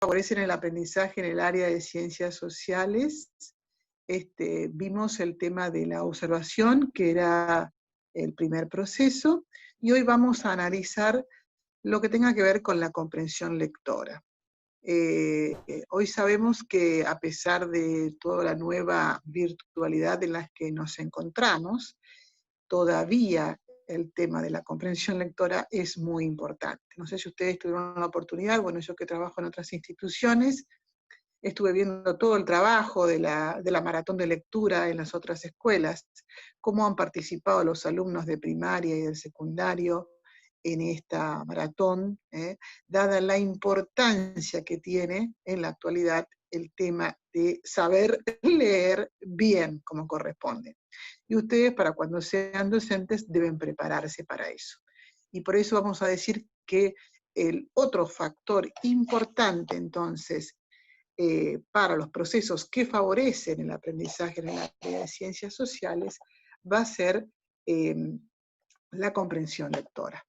favorecen el aprendizaje en el área de ciencias sociales. Vimos el tema de la observación, que era el primer proceso, y hoy vamos a analizar lo que tenga que ver con la comprensión lectora. Hoy sabemos que a pesar de toda la nueva virtualidad en la que nos encontramos, todavía el tema de la comprensión lectora es muy importante. No sé si ustedes tuvieron la oportunidad, bueno, yo que trabajo en otras instituciones, estuve viendo todo el trabajo de la maratón de lectura en las otras escuelas, cómo han participado los alumnos de primaria y del secundario en esta maratón, dada la importancia que tiene en la actualidad el tema de saber leer bien como corresponde. Y ustedes, para cuando sean docentes, deben prepararse para eso. Y por eso vamos a decir que el otro factor importante, entonces, para los procesos que favorecen el aprendizaje en el área de ciencias sociales, va a ser la comprensión lectora.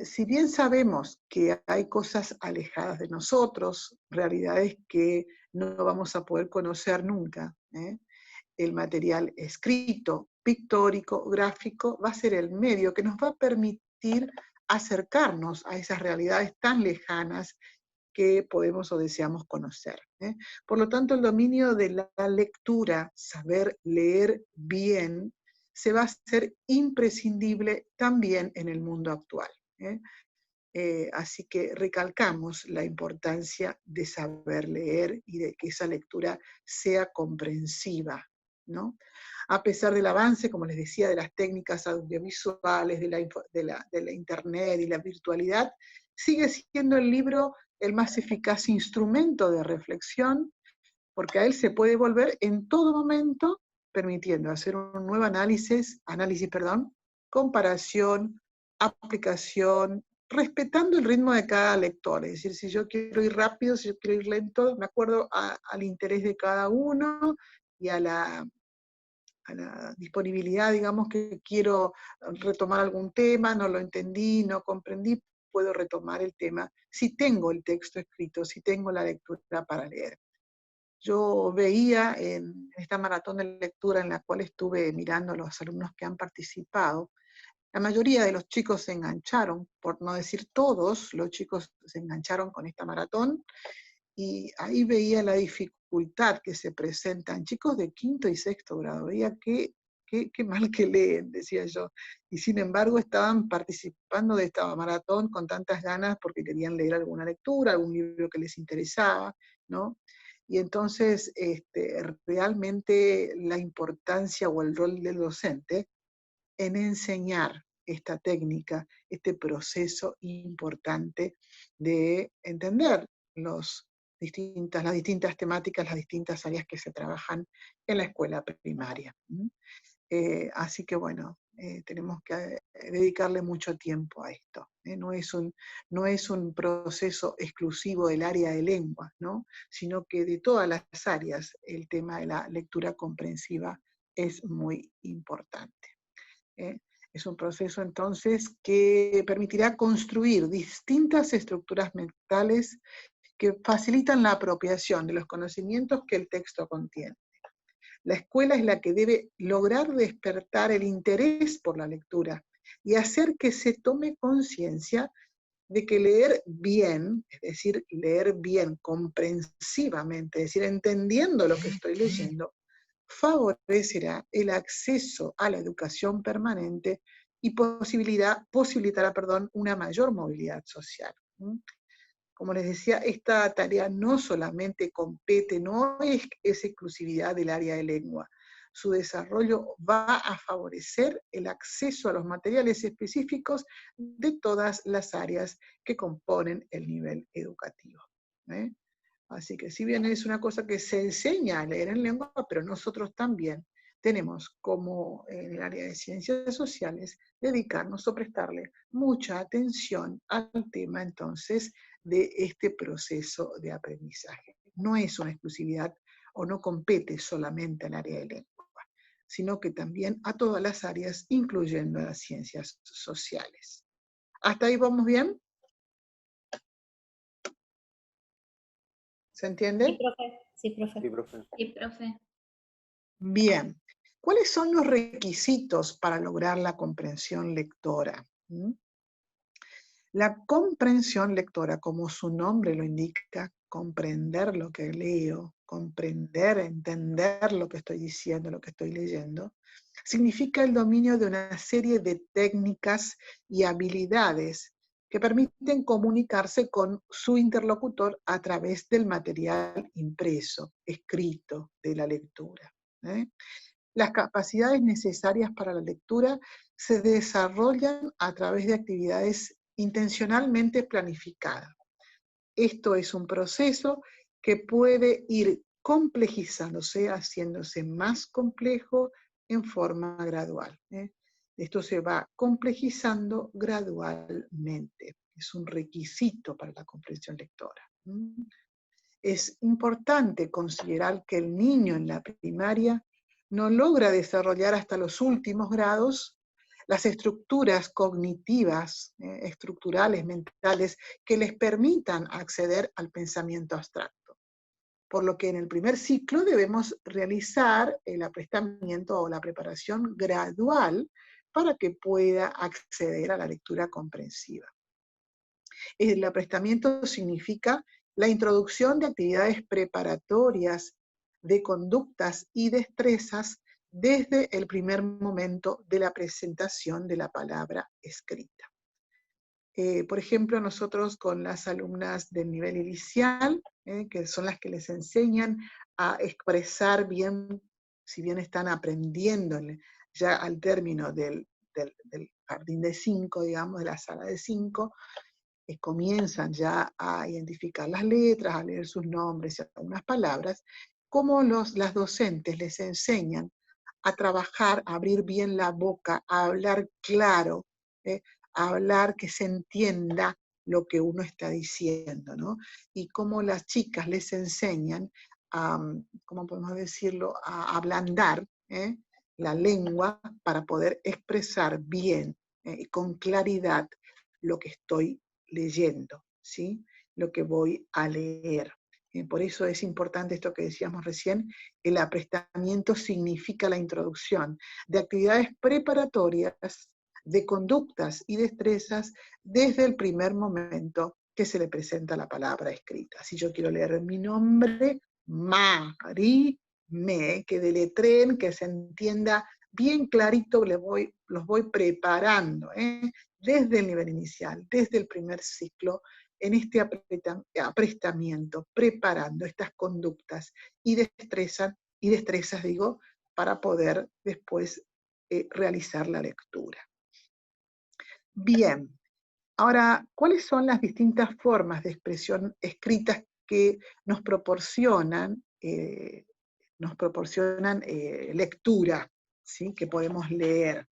Si bien sabemos que hay cosas alejadas de nosotros, realidades que no vamos a poder conocer nunca, el material escrito, pictórico, gráfico, va a ser el medio que nos va a permitir acercarnos a esas realidades tan lejanas que podemos o deseamos conocer. Por lo tanto, el dominio de la lectura, saber leer bien, se va a hacer imprescindible también en el mundo actual. Así que recalcamos la importancia de saber leer y de que esa lectura sea comprensiva, ¿no? A pesar del avance, como les decía, de las técnicas audiovisuales, de la internet y la virtualidad, sigue siendo el libro el más eficaz instrumento de reflexión, porque a él se puede volver en todo momento, permitiendo hacer un nuevo análisis, comparación, aplicación, respetando el ritmo de cada lector. Es decir, si yo quiero ir rápido, si yo quiero ir lento, me acuerdo al interés de cada uno y a la disponibilidad, digamos, que quiero retomar algún tema, no lo entendí, no comprendí, puedo retomar el tema si tengo el texto escrito, si tengo la lectura para leer. Yo veía en esta maratón de lectura en la cual estuve mirando a los alumnos que han participado, la mayoría de los chicos se engancharon, por no decir todos, los chicos se engancharon con esta maratón, y ahí veía la dificultad que se presenta en chicos de quinto y sexto grado. Veía qué mal que leen, decía yo. Y sin embargo estaban participando de esta maratón con tantas ganas porque querían leer alguna lectura, algún libro que les interesaba, ¿no? Y entonces realmente la importancia o el rol del docente en enseñar esta técnica, este proceso importante de entender las distintas temáticas, las distintas áreas que se trabajan en la escuela primaria. Así que bueno, tenemos que dedicarle mucho tiempo a esto. No es un proceso exclusivo del área de lengua, ¿no? Sino que de todas las áreas el tema de la lectura comprensiva es muy importante. Es un proceso entonces que permitirá construir distintas estructuras mentales que facilitan la apropiación de los conocimientos que el texto contiene. La escuela es la que debe lograr despertar el interés por la lectura y hacer que se tome conciencia de que leer bien, es decir, leer bien comprensivamente, es decir, entendiendo lo que estoy leyendo, favorecerá el acceso a la educación permanente y posibilitará una mayor movilidad social. Como les decía, esta tarea no solamente compete, no es exclusividad del área de lengua. Su desarrollo va a favorecer el acceso a los materiales específicos de todas las áreas que componen el nivel educativo. Así que si bien es una cosa que se enseña a leer en lengua, pero nosotros también tenemos como en el área de ciencias sociales dedicarnos o prestarle mucha atención al tema entonces de este proceso de aprendizaje. No es una exclusividad o no compete solamente al área de lengua, sino que también a todas las áreas, incluyendo las ciencias sociales. ¿Hasta ahí vamos bien? ¿Se Sí, entiende? profe. Sí, profe. Sí, profe. Sí, profe. Bien. ¿Cuáles son los requisitos para lograr la comprensión lectora? ¿Mm? La comprensión lectora, como su nombre lo indica, comprender lo que leo, comprender, entender lo que estoy diciendo, lo que estoy leyendo, significa el dominio de una serie de técnicas y habilidades que permiten comunicarse con su interlocutor a través del material impreso, escrito, de la lectura. ¿eh? Las capacidades necesarias para la lectura se desarrollan a través de actividades intencionalmente planificadas. Esto es un proceso que puede ir complejizándose, haciéndose más complejo en forma gradual. Esto se va complejizando gradualmente. Es un requisito para la comprensión lectora. Es importante considerar que el niño en la primaria no logra desarrollar hasta los últimos grados las estructuras cognitivas, estructurales, mentales, que les permitan acceder al pensamiento abstracto. Por lo que en el primer ciclo debemos realizar el aprestamiento o la preparación gradual para que pueda acceder a la lectura comprensiva. El aprestamiento significa la introducción de actividades preparatorias de conductas y destrezas desde el primer momento de la presentación de la palabra escrita. Por ejemplo, nosotros con las alumnas del nivel inicial, que son las que les enseñan a expresar bien, si bien están aprendiendo ya al término del jardín de 5, digamos, de la sala de 5, comienzan ya a identificar las letras, a leer sus nombres y algunas palabras, cómo las docentes les enseñan a trabajar, a abrir bien la boca, a hablar claro, a hablar que se entienda lo que uno está diciendo, ¿no? Y cómo las chicas les enseñan a, ¿cómo podemos decirlo?, a ablandar la lengua para poder expresar bien y con claridad lo que estoy leyendo, ¿sí? Lo que voy a leer. Por eso es importante esto que decíamos recién, el aprestamiento significa la introducción de actividades preparatorias, de conductas y destrezas desde el primer momento que se le presenta la palabra escrita. Si yo quiero leer mi nombre, Mari, que deletreen, que se entienda bien clarito, los voy preparando, desde el nivel inicial, desde el primer ciclo, en este aprestamiento, preparando estas conductas y destrezas, digo, para poder después realizar la lectura. Bien, ahora, ¿cuáles son las distintas formas de expresión escritas que nos proporcionan lectura, ¿sí? Que podemos leer?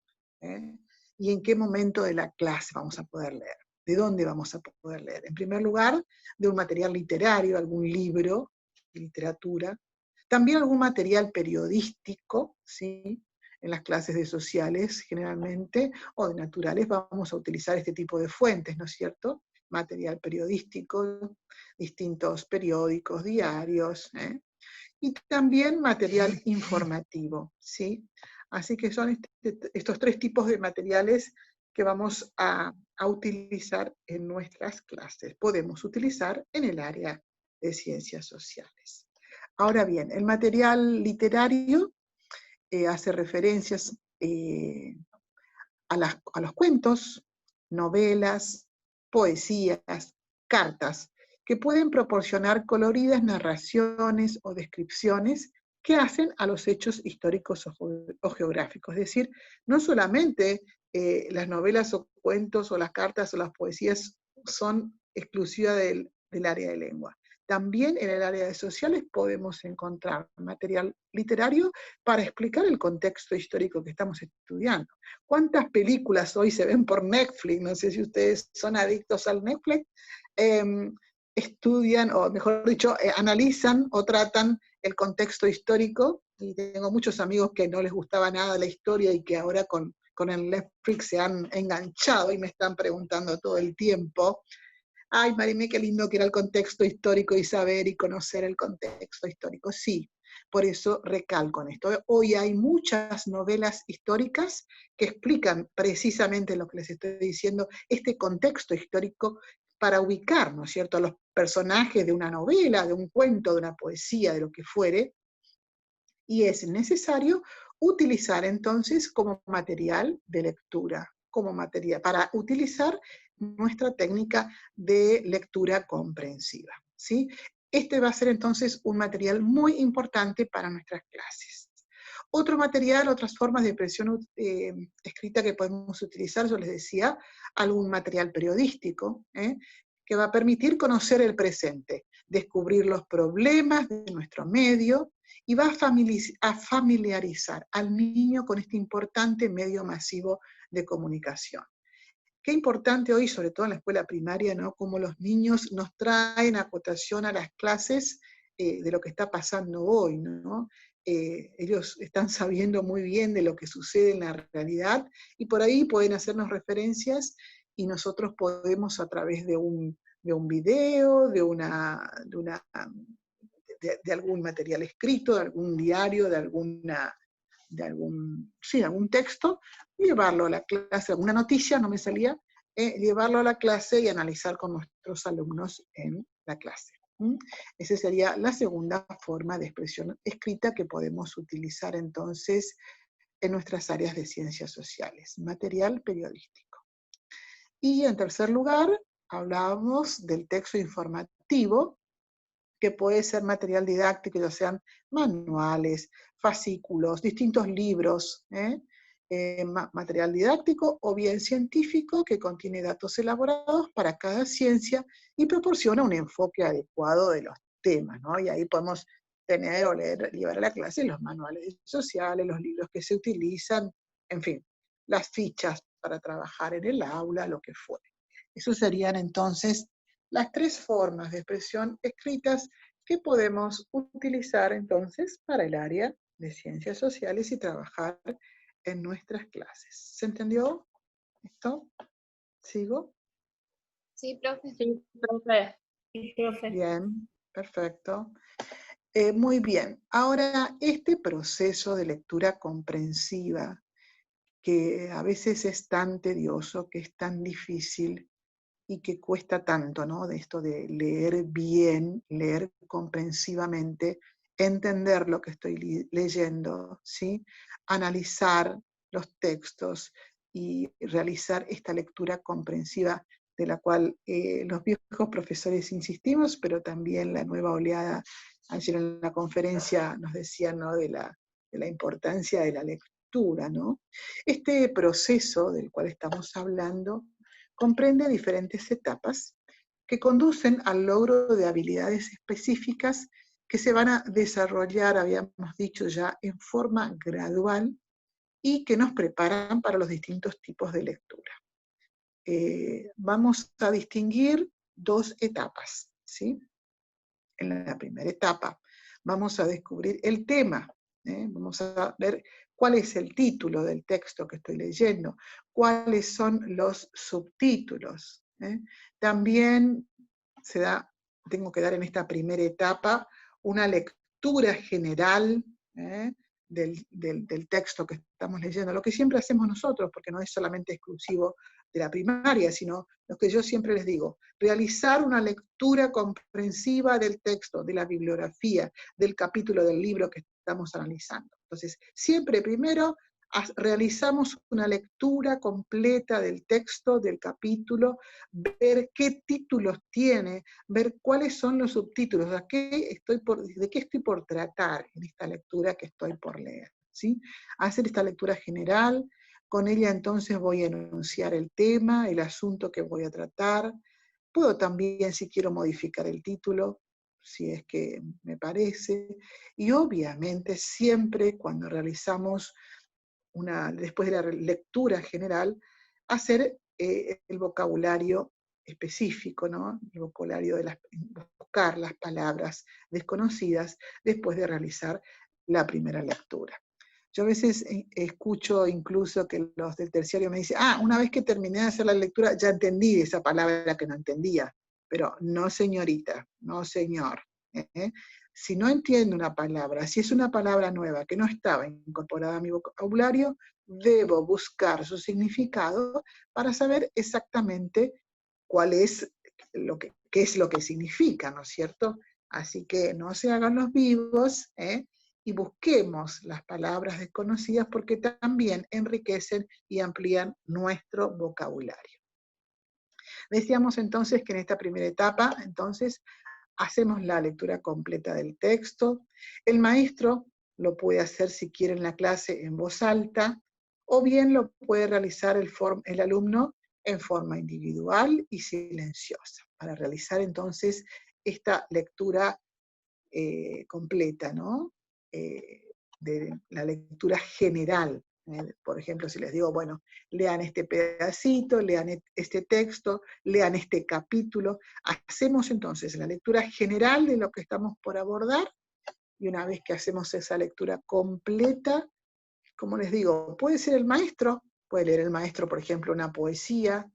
¿Y en qué momento de la clase vamos a poder leer? ¿De dónde vamos a poder leer? En primer lugar, de un material literario, algún libro de literatura, también algún material periodístico, ¿sí? En las clases de sociales generalmente, o de naturales, vamos a utilizar este tipo de fuentes, ¿no es cierto? Material periodístico, distintos periódicos, diarios, y también material informativo, ¿sí? Así que son estos tres tipos de materiales que vamos a utilizar en nuestras clases. Podemos utilizar en el área de ciencias sociales. Ahora bien, el material literario hace referencias a los cuentos, novelas, poesías, cartas, que pueden proporcionar coloridas narraciones o descripciones que hacen a los hechos históricos o geográficos. Es decir, no solamente las novelas o cuentos o las cartas o las poesías son exclusivas del área de lengua. También en el área de sociales podemos encontrar material literario para explicar el contexto histórico que estamos estudiando. ¿Cuántas películas hoy se ven por Netflix? No sé si ustedes son adictos al Netflix. Estudian, o mejor dicho, analizan o tratan el contexto histórico, y tengo muchos amigos que no les gustaba nada la historia y que ahora con el Netflix se han enganchado y me están preguntando todo el tiempo Ay, Marimé, qué lindo que era el contexto histórico y saber y conocer el contexto histórico. Sí, por eso recalco en esto. Hoy hay muchas novelas históricas que explican precisamente lo que les estoy diciendo, este contexto histórico para ubicar, ¿no es cierto?, a los personajes de una novela, de un cuento, de una poesía, de lo que fuere, y es necesario utilizar entonces como material de lectura, como material, para utilizar nuestra técnica de lectura comprensiva, ¿sí? Este va a ser entonces un material muy importante para nuestras clases. Otro material, otras formas de expresión escrita que podemos utilizar, yo les decía, algún material periodístico, que va a permitir conocer el presente, descubrir los problemas de nuestro medio, y va a familiarizar al niño con este importante medio masivo de comunicación. Qué importante hoy, sobre todo en la escuela primaria, ¿no?, cómo los niños nos traen acotación a las clases de lo que está pasando hoy, ¿no? Ellos están sabiendo muy bien de lo que sucede en la realidad y por ahí pueden hacernos referencias y nosotros podemos a través de un video, de algún material escrito, de algún diario, de algún texto, llevarlo a la clase, alguna noticia, no me salía, llevarlo a la clase y analizar con nuestros alumnos en la clase. Esa sería la segunda forma de expresión escrita que podemos utilizar entonces en nuestras áreas de ciencias sociales, material periodístico. Y en tercer lugar, hablábamos del texto informativo, que puede ser material didáctico, ya sean manuales, fascículos, distintos libros, material didáctico o bien científico que contiene datos elaborados para cada ciencia y proporciona un enfoque adecuado de los temas, ¿no? Y ahí podemos tener o leer, llevar a la clase los manuales sociales, los libros que se utilizan, en fin, las fichas para trabajar en el aula, lo que fuere. Esos serían entonces las tres formas de expresión escritas que podemos utilizar entonces para el área de ciencias sociales y trabajar en nuestras clases. ¿Se entendió esto? ¿Sigo? Sí, profe. Sí, profe. Sí, profe. Bien, perfecto. Muy bien. Ahora, este proceso de lectura comprensiva, que a veces es tan tedioso, que es tan difícil, y que cuesta tanto, ¿no? De esto de leer bien, leer comprensivamente, entender lo que estoy leyendo, ¿sí? Analizar los textos y realizar esta lectura comprensiva de la cual los viejos profesores insistimos, pero también la nueva oleada, ayer en la conferencia nos decían, ¿no?, de la importancia de la lectura, ¿no? Este proceso del cual estamos hablando comprende diferentes etapas que conducen al logro de habilidades específicas que se van a desarrollar, habíamos dicho ya, en forma gradual y que nos preparan para los distintos tipos de lectura. Vamos a distinguir dos etapas, ¿sí? En la primera etapa vamos a descubrir el tema, vamos a ver cuál es el título del texto que estoy leyendo, cuáles son los subtítulos. También tengo que dar en esta primera etapa una lectura general del texto que estamos leyendo, lo que siempre hacemos nosotros, porque no es solamente exclusivo de la primaria, sino lo que yo siempre les digo, realizar una lectura comprensiva del texto, de la bibliografía, del capítulo del libro que estamos analizando. Entonces, siempre primero realizamos una lectura completa del texto, del capítulo, ver qué títulos tiene, ver cuáles son los subtítulos, de qué estoy por tratar en esta lectura que estoy por leer, ¿sí? Hacer esta lectura general, con ella entonces voy a enunciar el tema, el asunto que voy a tratar. Puedo también, si quiero, modificar el título, si es que me parece. Y obviamente siempre cuando realizamos después de la lectura general, hacer el vocabulario específico, ¿no? El vocabulario buscar las palabras desconocidas después de realizar la primera lectura. Yo a veces escucho incluso que los del terciario me dicen, una vez que terminé de hacer la lectura ya entendí esa palabra que no entendía. pero no señorita, no señor. Si no entiendo una palabra, si es una palabra nueva que no estaba incorporada a mi vocabulario, debo buscar su significado para saber exactamente cuál es qué es lo que significa, ¿no es cierto? Así que no se hagan los vivos, y busquemos las palabras desconocidas porque también enriquecen y amplían nuestro vocabulario. Decíamos entonces que en esta primera etapa, entonces, hacemos la lectura completa del texto. El maestro lo puede hacer si quiere en la clase en voz alta, o bien lo puede realizar el alumno en forma individual y silenciosa, para realizar entonces esta lectura completa, ¿no? De la lectura general. Por ejemplo, si les digo, bueno, lean este pedacito, lean este texto, lean este capítulo. Hacemos entonces la lectura general de lo que estamos por abordar, y una vez que hacemos esa lectura completa, como les digo, puede ser el maestro, puede leer el maestro, por ejemplo, una poesía,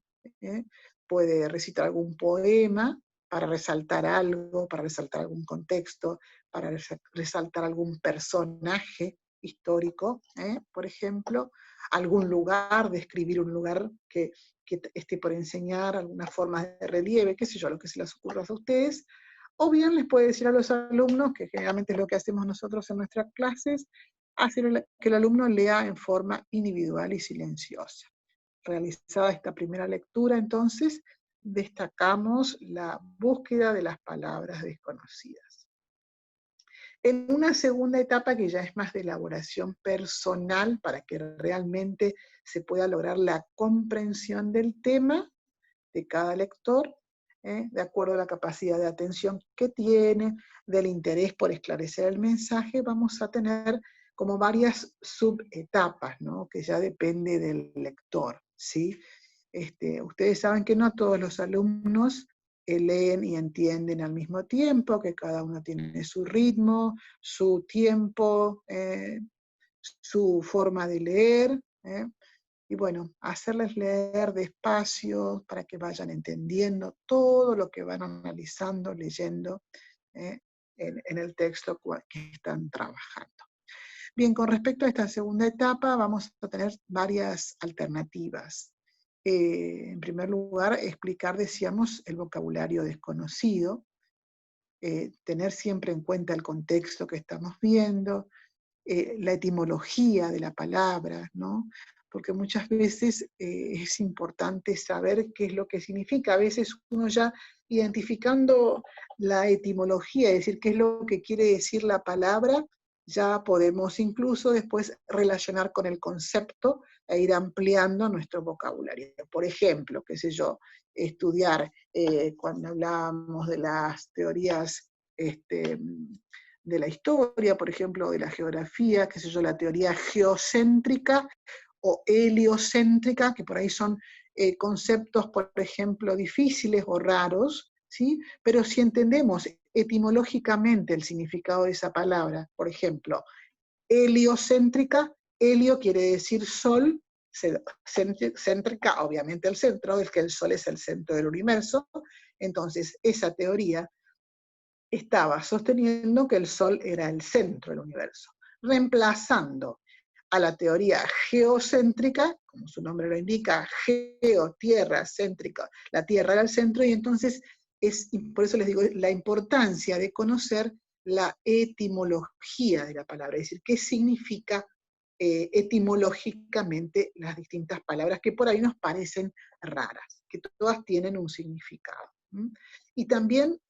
puede recitar algún poema para resaltar algo, para resaltar algún contexto, para resaltar algún personaje histórico, por ejemplo, algún lugar, describir un lugar que esté por enseñar, algunas formas de relieve, qué sé yo, lo que se les ocurra a ustedes. O bien les puede decir a los alumnos, que generalmente es lo que hacemos nosotros en nuestras clases, hacer que el alumno lea en forma individual y silenciosa. Realizada esta primera lectura, entonces, destacamos la búsqueda de las palabras desconocidas. En una segunda etapa, que ya es más de elaboración personal, para que realmente se pueda lograr la comprensión del tema de cada lector, de acuerdo a la capacidad de atención que tiene, del interés por esclarecer el mensaje, vamos a tener como varias subetapas, ¿no? Que ya depende del lector, ¿sí? Ustedes saben que no todos los alumnos leen y entienden al mismo tiempo, que cada uno tiene su ritmo, su tiempo, su forma de leer, y bueno, hacerles leer despacio para que vayan entendiendo todo lo que van analizando, leyendo en el texto que están trabajando. Bien, con respecto a esta segunda etapa vamos a tener varias alternativas. En primer lugar, explicar, decíamos, el vocabulario desconocido, tener siempre en cuenta el contexto que estamos viendo, la etimología de la palabra, ¿no? Porque muchas veces es importante saber qué es lo que significa. A veces uno ya identificando la etimología, es decir, qué es lo que quiere decir la palabra, ya podemos incluso después relacionar con el concepto e ir ampliando nuestro vocabulario. Por ejemplo, qué sé yo, estudiar cuando hablábamos de las teorías de la historia, por ejemplo, de la geografía, qué sé yo, la teoría geocéntrica o heliocéntrica, que por ahí son conceptos, por ejemplo, difíciles o raros, ¿sí? Pero si entendemos etimológicamente el significado de esa palabra, por ejemplo, heliocéntrica, helio quiere decir sol, céntrica, obviamente el centro, es que el sol es el centro del universo, entonces esa teoría estaba sosteniendo que el Sol era el centro del universo, reemplazando a la teoría geocéntrica, como su nombre lo indica, geo, tierra, céntrica, la Tierra era el centro, y entonces por eso les digo la importancia de conocer la etimología de la palabra, es decir, qué significa etimológicamente las distintas palabras que por ahí nos parecen raras, que todas tienen un significado. Y también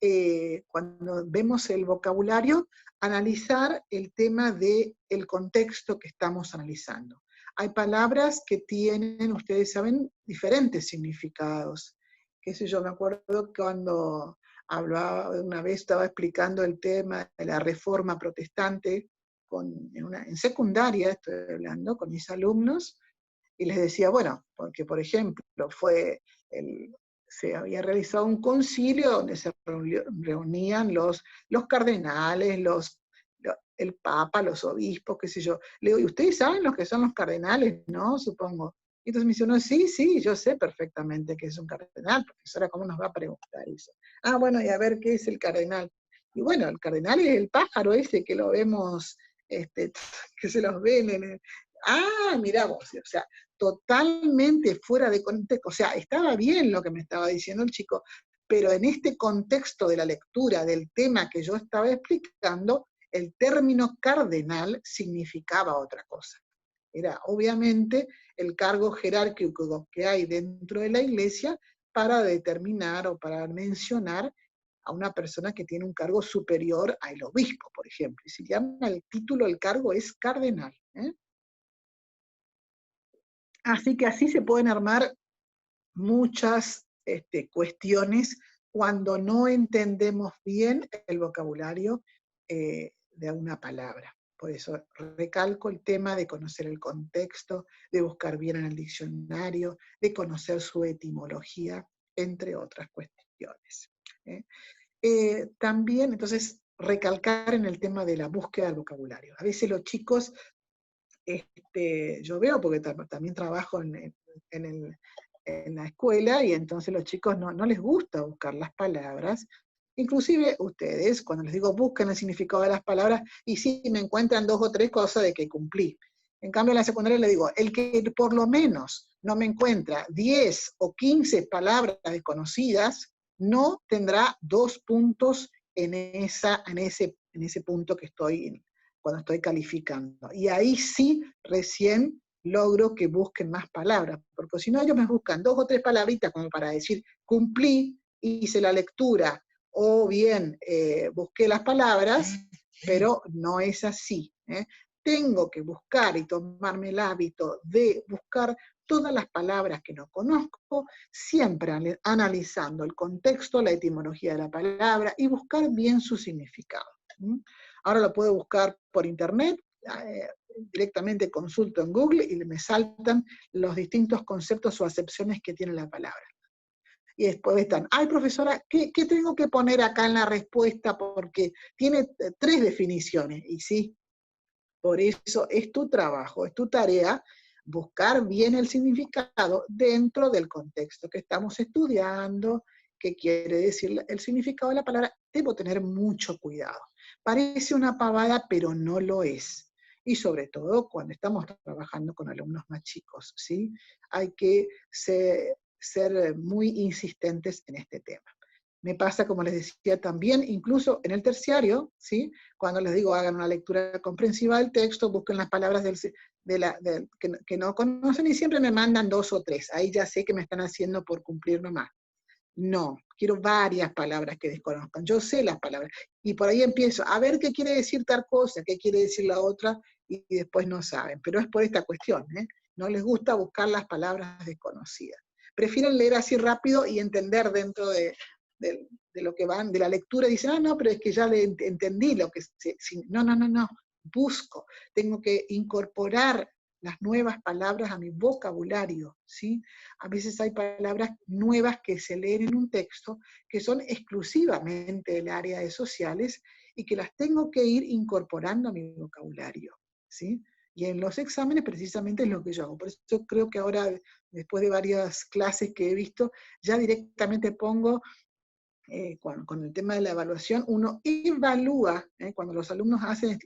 cuando vemos el vocabulario, analizar el tema del contexto que estamos analizando. Hay palabras que tienen, ustedes saben, diferentes significados. Qué sé yo, me acuerdo cuando hablaba, una vez estaba explicando el tema de la Reforma Protestante, en secundaria estoy hablando con mis alumnos, y les decía, bueno, porque por ejemplo se había realizado un concilio donde se reunían los cardenales, el papa, los obispos, qué sé yo. Le digo, ¿y ustedes saben lo que son los cardenales, no? Supongo. Y entonces me dice uno, sí, yo sé perfectamente que es un cardenal, profesora, ¿cómo nos va a preguntar eso? Ah, bueno, y a ver, ¿qué es el cardenal? Y bueno, el cardenal es el pájaro ese que lo vemos, que se los ven en el... Ah, mirá vos, o sea, totalmente fuera de contexto, o sea, estaba bien lo que me estaba diciendo el chico, pero en este contexto de la lectura del tema que yo estaba explicando, el término cardenal significaba otra cosa. Era obviamente el cargo jerárquico que hay dentro de la iglesia para determinar o para mencionar a una persona que tiene un cargo superior al obispo, por ejemplo. Y si llama el título, el cargo es cardenal. Así que así se pueden armar muchas cuestiones cuando no entendemos bien el vocabulario de una palabra. Por eso recalco el tema de conocer el contexto, de buscar bien en el diccionario, de conocer su etimología, entre otras cuestiones. También, entonces, recalcar en el tema de la búsqueda del vocabulario. A veces los chicos, yo veo, porque también trabajo en la escuela, y entonces los chicos no les gusta buscar las palabras. Inclusive ustedes, cuando les digo busquen el significado de las palabras, y sí me encuentran 2 o 3 cosas de que cumplí. En cambio en la secundaria les digo, el que por lo menos no me encuentra 10 o 15 palabras desconocidas, no tendrá 2 puntos en ese punto que estoy, cuando estoy calificando. Y ahí sí recién logro que busquen más palabras, porque si no ellos me buscan 2 o 3 palabritas como para decir cumplí, hice la lectura, o bien busqué las palabras, pero no es así. Tengo que buscar y tomarme el hábito de buscar todas las palabras que no conozco, siempre analizando el contexto, la etimología de la palabra y buscar bien su significado. Ahora lo puedo buscar por internet, directamente consulto en Google y me saltan los distintos conceptos o acepciones que tiene la palabra. Y después están, ay profesora, ¿qué tengo que poner acá en la respuesta? Porque tiene 3 definiciones. Y sí, por eso es tu trabajo, es tu tarea buscar bien el significado dentro del contexto que estamos estudiando, qué quiere decir el significado de la palabra. Debo tener mucho cuidado. Parece una pavada, pero no lo es. Y sobre todo cuando estamos trabajando con alumnos más chicos, ¿sí? Hay que ser muy insistentes en este tema. Me pasa, como les decía también, incluso en el terciario, ¿sí? Cuando les digo hagan una lectura comprensiva del texto, busquen las palabras que no conocen y siempre me mandan 2 o 3. Ahí ya sé que me están haciendo por cumplir nomás. No, quiero varias palabras que desconozcan. Yo sé las palabras. Y por ahí empiezo a ver qué quiere decir tal cosa, qué quiere decir la otra, y después no saben. Pero es por esta cuestión, ¿eh? No les gusta buscar las palabras desconocidas. Prefieren leer así rápido y entender dentro de lo que van, de la lectura, y dicen, no, pero es que ya entendí lo que... No. Busco. Tengo que incorporar las nuevas palabras a mi vocabulario, ¿sí? A veces hay palabras nuevas que se leen en un texto que son exclusivamente del área de sociales y que las tengo que ir incorporando a mi vocabulario, ¿sí? Y en los exámenes precisamente es lo que yo hago. Por eso creo que ahora, después de varias clases que he visto, ya directamente pongo, con el tema de la evaluación, uno evalúa, cuando los alumnos hacen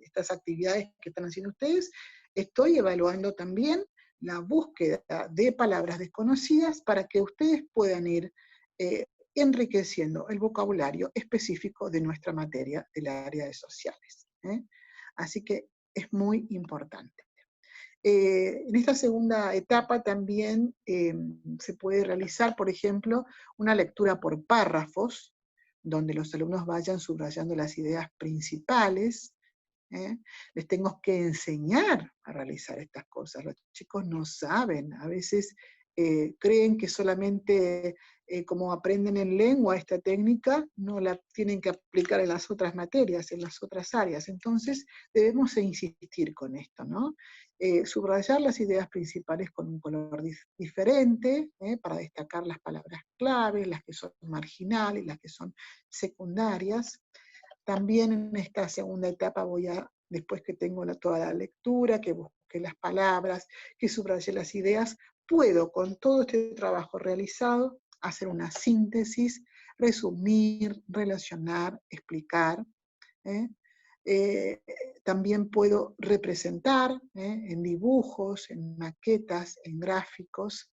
estas actividades que están haciendo ustedes, estoy evaluando también la búsqueda de palabras desconocidas para que ustedes puedan ir enriqueciendo el vocabulario específico de nuestra materia del área de sociales. Así que es muy importante. En esta segunda etapa también se puede realizar, por ejemplo, una lectura por párrafos, donde los alumnos vayan subrayando las ideas principales. Les tengo que enseñar a realizar estas cosas. Los chicos no saben, a veces creen que solamente como aprenden en lengua esta técnica, no la tienen que aplicar en las otras materias, en las otras áreas. Entonces debemos insistir con esto, ¿no? Subrayar las ideas principales con un color diferente, para destacar las palabras claves, las que son marginales, las que son secundarias. También en esta segunda etapa voy a después que tengo toda la lectura, que busqué las palabras, que subrayé las ideas, puedo con todo este trabajo realizado hacer una síntesis, resumir, relacionar, explicar. ¿eh? También puedo representar en dibujos, en maquetas, en gráficos,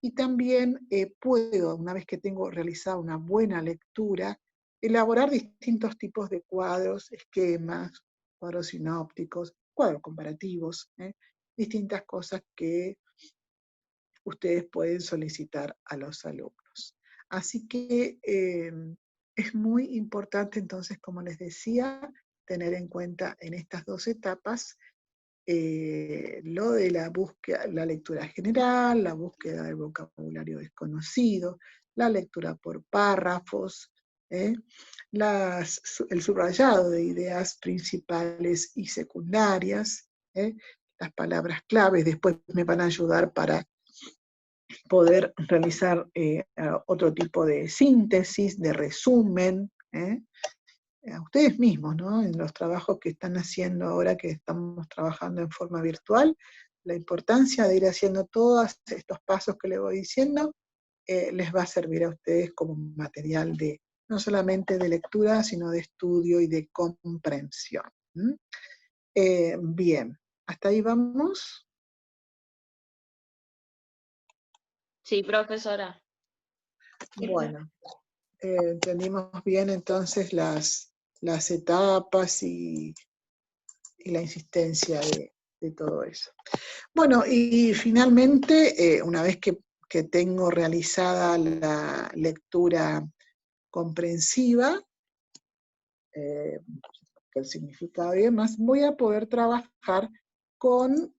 y también puedo, una vez que tengo realizada una buena lectura, elaborar distintos tipos de cuadros, esquemas, cuadros sinópticos, cuadros comparativos, distintas cosas que ustedes pueden solicitar a los alumnos. Así que es muy importante entonces, como les decía, tener en cuenta en estas dos etapas lo de la búsqueda, la lectura general, la búsqueda del vocabulario desconocido, la lectura por párrafos, el subrayado de ideas principales y secundarias, las palabras claves después me van a ayudar para poder realizar otro tipo de síntesis, de resumen, a ustedes mismos, ¿no? En los trabajos que están haciendo ahora que estamos trabajando en forma virtual, la importancia de ir haciendo todos estos pasos que les voy diciendo, les va a servir a ustedes como material de, no solamente de lectura, sino de estudio y de comprensión. Bien, ¿hasta ahí vamos? Sí, profesora. Bueno, entendimos bien entonces las etapas y la insistencia de todo eso. Bueno, y finalmente, una vez que tengo realizada la lectura comprensiva, que el significado y demás, voy a poder trabajar con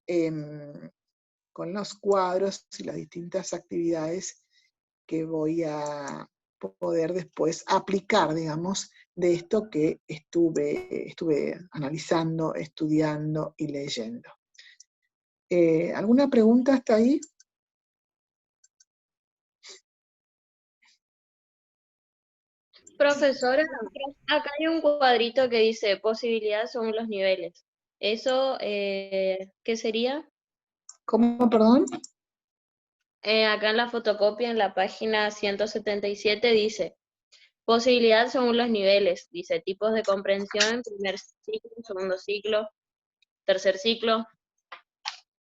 los cuadros y las distintas actividades que voy a poder después aplicar, digamos, de esto que estuve analizando, estudiando y leyendo. ¿Alguna pregunta hasta ahí? Profesora, acá hay un cuadrito que dice posibilidades según los niveles. ¿Eso qué sería? ¿Cómo, perdón? Acá en la fotocopia, en la página 177, dice posibilidad según los niveles. Dice tipos de comprensión, primer ciclo, segundo ciclo, tercer ciclo.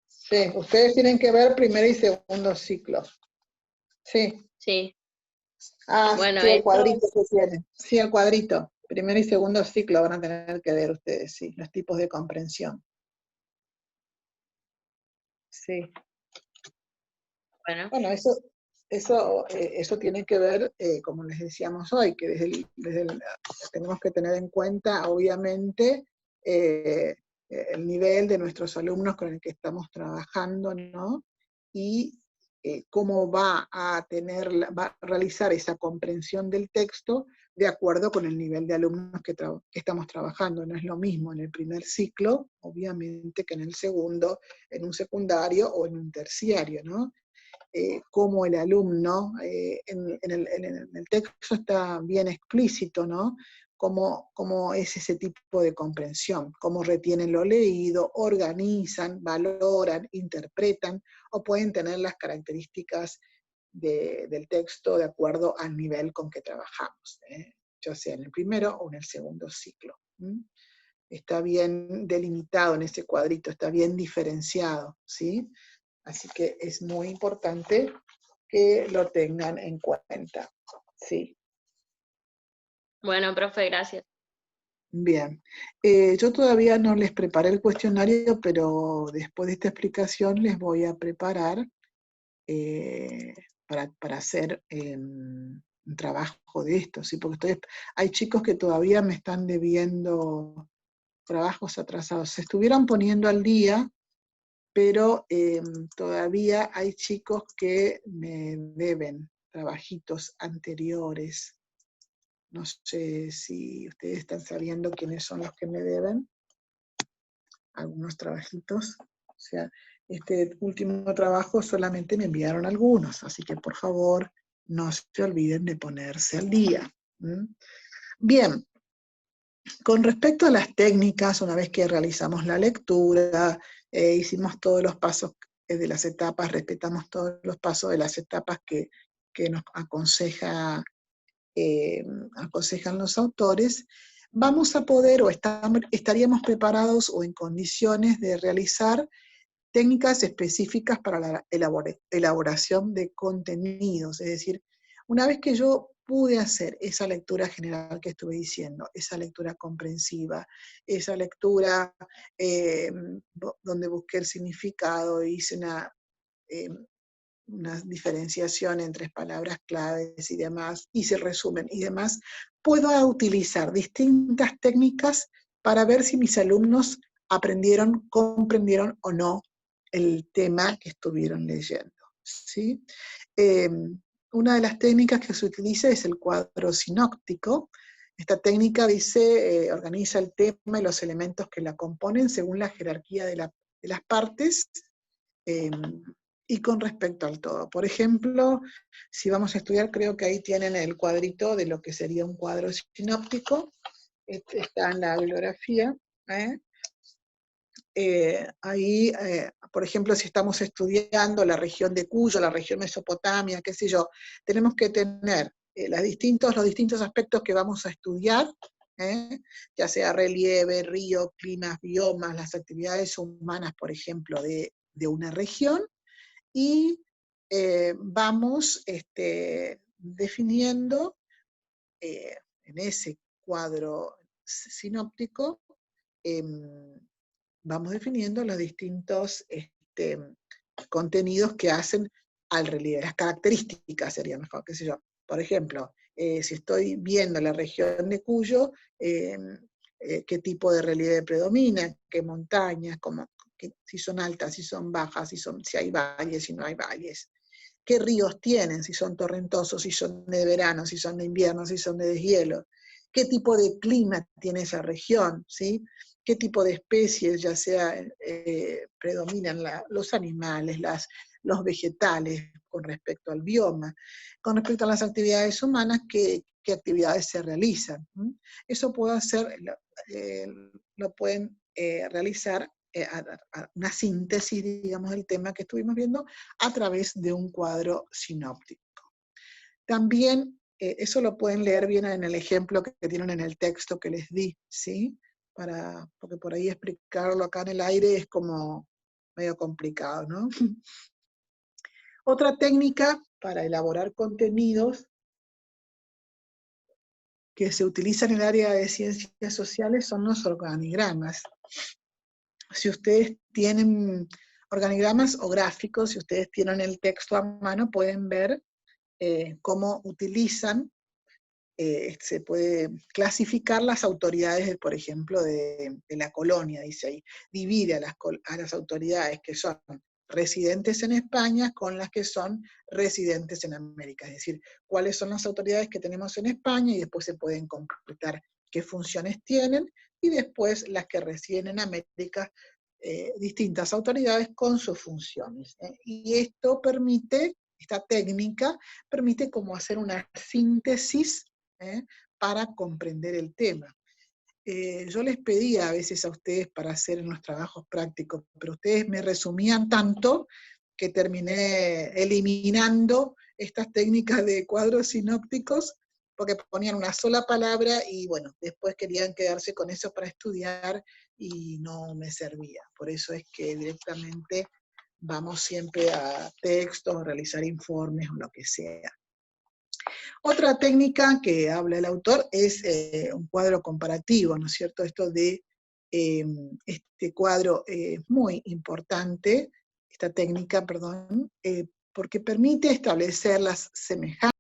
Sí, ustedes tienen que ver primer y segundo ciclo. Sí. Sí. Ah, Bueno, sí, el esto, cuadrito que tienen. Sí, el cuadrito. Primer y segundo ciclo van a tener que ver ustedes, sí, los tipos de comprensión. Sí. bueno, Bueno, eso tiene que ver, como les decíamos hoy, que tenemos que tener en cuenta, obviamente, el nivel de nuestros alumnos con el que estamos trabajando, ¿no? Y cómo va a realizar esa comprensión del texto de acuerdo con el nivel de alumnos que estamos trabajando. No es lo mismo en el primer ciclo, obviamente, que en el segundo, en un secundario o en un terciario, ¿no? Cómo el alumno, en el texto está bien explícito, ¿no? Cómo es ese tipo de comprensión, cómo retienen lo leído, organizan, valoran, interpretan, o pueden tener las características del texto de acuerdo al nivel con que trabajamos, ya sea en el primero o en el segundo ciclo. Está bien delimitado en ese cuadrito, está bien diferenciado, ¿sí? Así que es muy importante que lo tengan en cuenta. Sí, bueno, profe, gracias. bien. Yo todavía no les preparé el cuestionario, pero después de esta explicación les voy a preparar para hacer un trabajo de esto, ¿sí? Porque hay chicos que todavía me están debiendo trabajos atrasados. Se estuvieron poniendo al día, pero todavía hay chicos que me deben trabajitos anteriores. No sé si ustedes están sabiendo quiénes son los que me deben algunos trabajitos. O sea, este último trabajo solamente me enviaron algunos, así que por favor no se olviden de ponerse al día. Bien, Con respecto a las técnicas, una vez que realizamos la lectura, hicimos todos los pasos de las etapas, respetamos todos los pasos de las etapas que nos aconsejan los autores, vamos a poder o estaríamos preparados o en condiciones de realizar técnicas específicas para la elaboración de contenidos. Es decir, una vez que yo pude hacer esa lectura general que estuve diciendo, esa lectura comprensiva, esa lectura donde busqué el significado, hice una diferenciación entre palabras claves y demás, hice resumen y demás, puedo utilizar distintas técnicas para ver si mis alumnos aprendieron, comprendieron o no el tema que estuvieron leyendo, ¿sí? Una de las técnicas que se utiliza es el cuadro sinóptico. Esta técnica dice, organiza el tema y los elementos que la componen según la jerarquía de las partes, y con respecto al todo. Por ejemplo, si vamos a estudiar, creo que ahí tienen el cuadrito de lo que sería un cuadro sinóptico. Este está en la bibliografía. Ahí, por ejemplo, si estamos estudiando la región de Cuyo, la región Mesopotamia, qué sé yo, tenemos que tener los distintos aspectos que vamos a estudiar, ya sea relieve, río, climas, biomas, las actividades humanas, por ejemplo, de una región, y vamos definiendo en ese cuadro sinóptico, vamos definiendo los distintos contenidos que hacen al relieve, las características sería mejor, qué sé yo. Por ejemplo, si estoy viendo la región de Cuyo, qué tipo de relieve predomina, qué montañas, si son altas, si son bajas, si hay valles, si no hay valles. ¿Qué ríos tienen? Si son torrentosos, si son de verano, si son de invierno, si son de deshielo. ¿Qué tipo de clima tiene esa región? ¿Sí? ¿Qué tipo de especies, ya sea, predominan los animales, los vegetales con respecto al bioma? Con respecto a las actividades humanas, ¿qué actividades se realizan? Eso lo pueden realizar una síntesis, digamos, del tema que estuvimos viendo a través de un cuadro sinóptico. También, eso lo pueden leer bien en el ejemplo que tienen en el texto que les di, ¿sí? Porque por ahí explicarlo acá en el aire es como medio complicado, ¿no? Otra técnica para elaborar contenidos que se utiliza en el área de ciencias sociales son los organigramas. Si ustedes tienen organigramas o gráficos, si ustedes tienen el texto a mano, pueden ver cómo utilizan, se puede clasificar las autoridades, por ejemplo, de la colonia, dice ahí. Divide a las autoridades que son residentes en España con las que son residentes en América. Es decir, cuáles son las autoridades que tenemos en España, y después se pueden completar qué funciones tienen, y después las que residen en América, distintas autoridades con sus funciones. Y esto permite, esta técnica, permite como hacer una síntesis para comprender el tema. Yo les pedía a veces a ustedes para hacer en los trabajos prácticos, pero ustedes me resumían tanto que terminé eliminando estas técnicas de cuadros sinópticos, porque ponían una sola palabra y bueno, después querían quedarse con eso para estudiar y no me servía. Por eso es que directamente vamos siempre a textos, realizar informes o lo que sea. Otra técnica que habla el autor es un cuadro comparativo, ¿no es cierto? Esto de este cuadro es muy importante, esta técnica, perdón, porque permite establecer las semejanzas